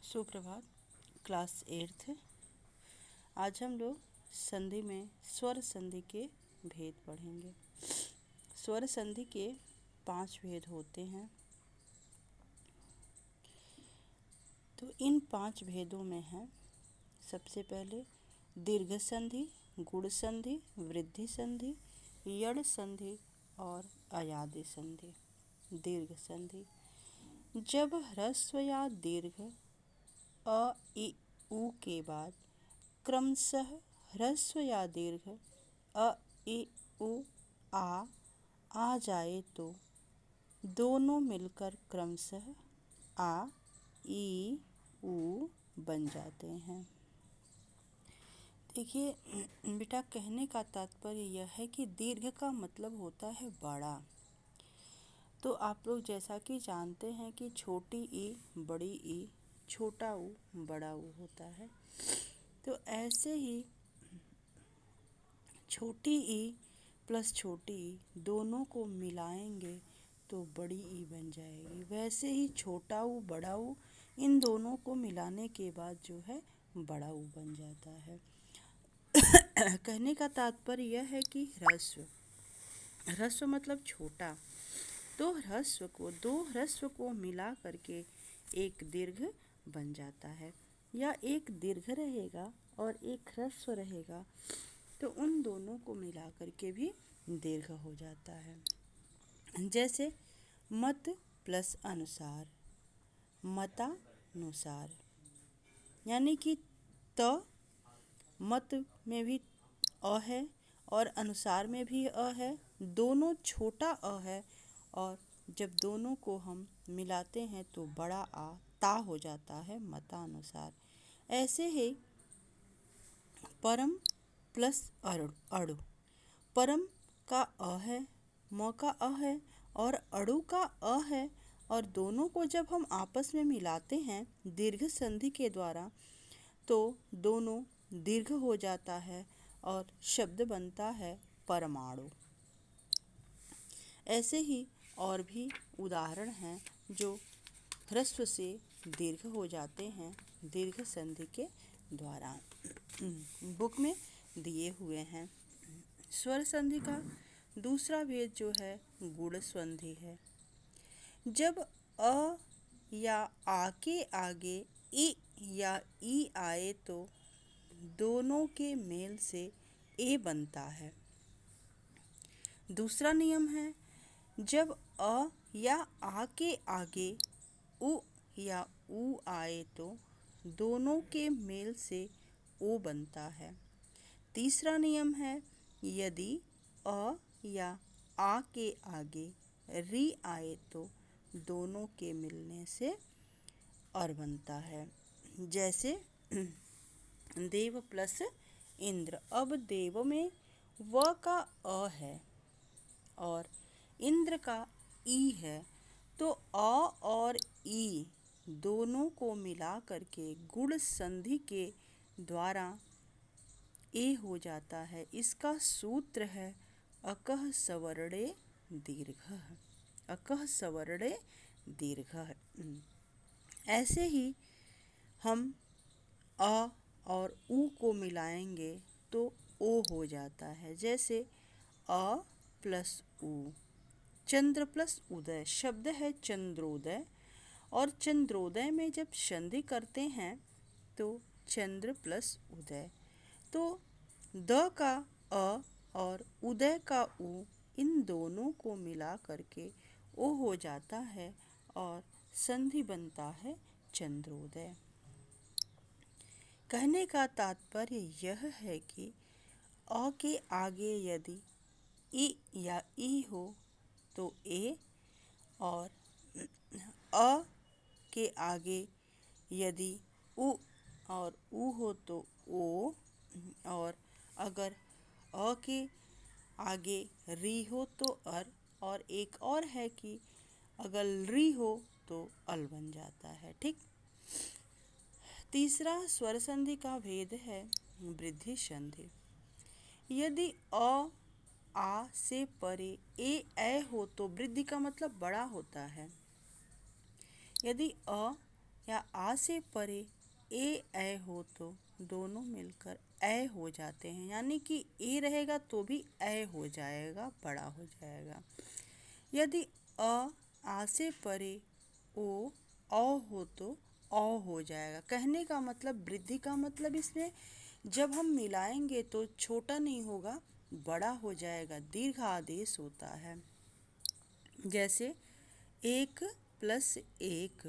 सुप्रभात। Class 8th। आज हम लोग संधि में स्वर संधि के भेद पढ़ेंगे। स्वर संधि के 5 भेद होते हैं। तो इन 5 भेदों में है सबसे पहले दीर्घ संधि, गुण संधि, वृद्धि संधि, यड़ संधि और अयादि संधि। दीर्घ संधि, जब ह्रस्व या दीर्घ अ, इ, उ के बाद क्रमशः ह्रस्व या दीर्घ अ, इ, उ, आ जाए तो दोनों मिलकर क्रमशः आ, ई, उ बन जाते हैं। देखिए बेटा, कहने का तात्पर्य यह है कि दीर्घ का मतलब होता है बड़ा। तो आप लोग जैसा कि जानते हैं कि छोटी ई, बड़ी ई, छोटा ऊ, बड़ा ऊ होता है। तो ऐसे ही छोटी ई प्लस छोटी ई दोनों को मिलाएंगे तो बड़ी ई बन जाएगी। वैसे ही छोटा ऊ, बड़ा ऊ, इन दोनों को मिलाने के बाद जो है बड़ा ऊ बन जाता है। कहने का तात्पर्य यह है कि ह्रस्व मतलब छोटा, तो दो ह्रस्व को मिला करके एक दीर्घ बन जाता है, या एक दीर्घ रहेगा और एक ह्रस्व रहेगा तो उन दोनों को मिला करके भी दीर्घ हो जाता है। जैसे मत प्लस अनुसार, मतानुसार, यानी कि त मत में भी अ है और अनुसार में भी अ है, दोनों छोटा अ है, और जब दोनों को हम मिलाते हैं तो बड़ा आ ता हो जाता है, मतानुसार। ऐसे ही परम प्लस अड़ु, परम का अ है, म का अ है और अड़ु का अ है, और दोनों को जब हम आपस में मिलाते हैं दीर्घ संधि के द्वारा तो दोनों दीर्घ हो जाता है और शब्द बनता है परमाणु। ऐसे ही और भी उदाहरण हैं जो ह्रस्व से दीर्घ हो जाते हैं दीर्घ संधि के द्वारा। बुक में दिए हुए हैं। स्वर संधि का दूसरा भेद जो है गुण संधि है। जब अ या आ के आगे इ या ई आए तो दोनों के मेल से ए बनता है। दूसरा नियम है, जब अ या आ के आगे उ या ऊ आए तो दोनों के मेल से ओ बनता है। तीसरा नियम है, यदि अ या आ के आगे री आए तो दोनों के मिलने से और बनता है। जैसे देव प्लस इंद्र। अब देव में व का अ है और इंद्र का ई है, तो अ और ई दोनों को मिला करके गुण संधि के द्वारा ए हो जाता है। इसका सूत्र है अकः सवर्णे दीर्घः। अकः सवर्णे दीर्घः। ऐसे ही हम अ और उ को मिलाएंगे तो ओ हो जाता है। जैसे अ प्लस उ, चंद्र प्लस उदय, शब्द है चंद्रोदय, और चंद्रोदय में जब संधि करते हैं तो चंद्र प्लस उदय, तो द का अ और उदय का उ इन दोनों को मिला करके ओ हो जाता है और संधि बनता है चंद्रोदय। कहने का तात्पर्य यह है कि अ के आगे यदि इ या ई हो तो ए, और अ के आगे यदि उ और ऊ हो तो ओ, और अगर अ के आगे री हो तो अर, और एक और है कि अगर री हो तो अल बन जाता है। ठीक। तीसरा स्वर संधि का भेद है वृद्धि संधि। यदि अ आ से परे ए हो तो वृद्धि का मतलब बड़ा होता है। यदि अ या आ से परे ए हो तो दोनों मिलकर ए हो जाते हैं, यानी कि ए रहेगा तो भी ए हो जाएगा, बड़ा हो जाएगा। यदि आ से परे ओ हो तो हो जाएगा। कहने का मतलब, वृद्धि का मतलब इसमें जब हम मिलाएंगे तो छोटा नहीं होगा, बड़ा हो जाएगा, दीर्घ आदेश होता है। जैसे 1+1,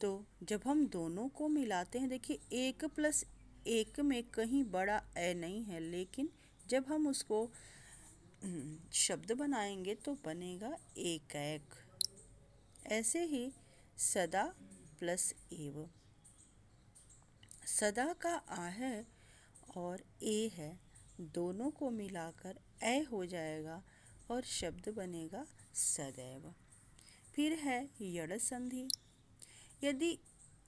तो जब हम दोनों को मिलाते हैं, देखिए 1+1 में कहीं बड़ा ए नहीं है, लेकिन जब हम उसको शब्द बनाएंगे तो बनेगा एक एक। ऐसे ही सदा प्लस एव, सदा का आ है और ए है, दोनों को मिलाकर ए हो जाएगा और शब्द बनेगा सदैव। फिर है यड़ संधि। यदि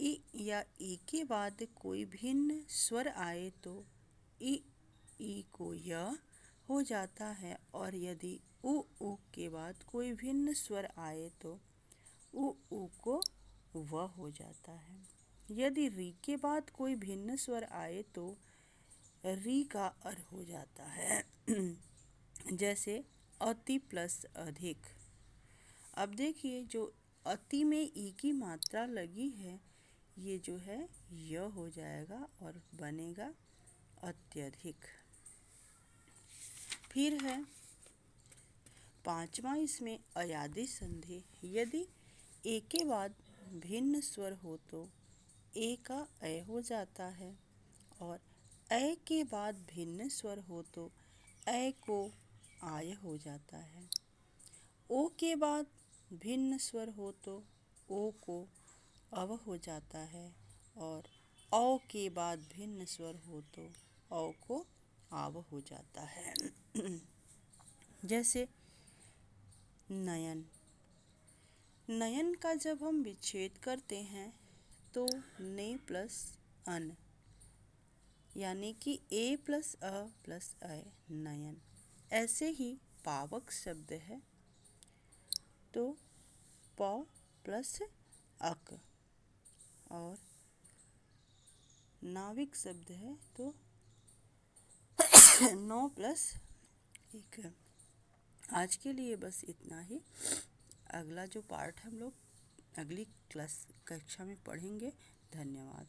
इ या ई के बाद कोई भिन्न स्वर आए तो ई को य हो जाता है, और यदि उ के बाद कोई भिन्न स्वर आए तो उ को व हो जाता है। यदि री के बाद कोई भिन्न स्वर आए तो री का अर हो जाता है। जैसे अति प्लस अधिक। अब देखिए, जो अति में ई की मात्रा लगी है, ये जो है य हो जाएगा और बनेगा अत्यधिक। फिर है पांचवा, इसमें अयादि संधि। यदि ए के बाद भिन्न स्वर हो तो ए का ए हो जाता है, और ए के बाद भिन्न स्वर हो तो ए को आय हो जाता है। ओ के बाद भिन्न स्वर हो तो ओ को अव हो जाता है, और औ के बाद भिन्न स्वर हो तो औ को आव हो जाता है। जैसे नयन। नयन का जब हम विच्छेद करते हैं तो ने प्लस अन, यानी कि ए प्लस अ प्लस अ, नयन। ऐसे ही पावक शब्द है तो प प्लस अक, और नाविक शब्द है तो 9+1। आज के लिए बस इतना ही। अगला जो पार्ट हम लोग अगली कक्षा में पढ़ेंगे। धन्यवाद।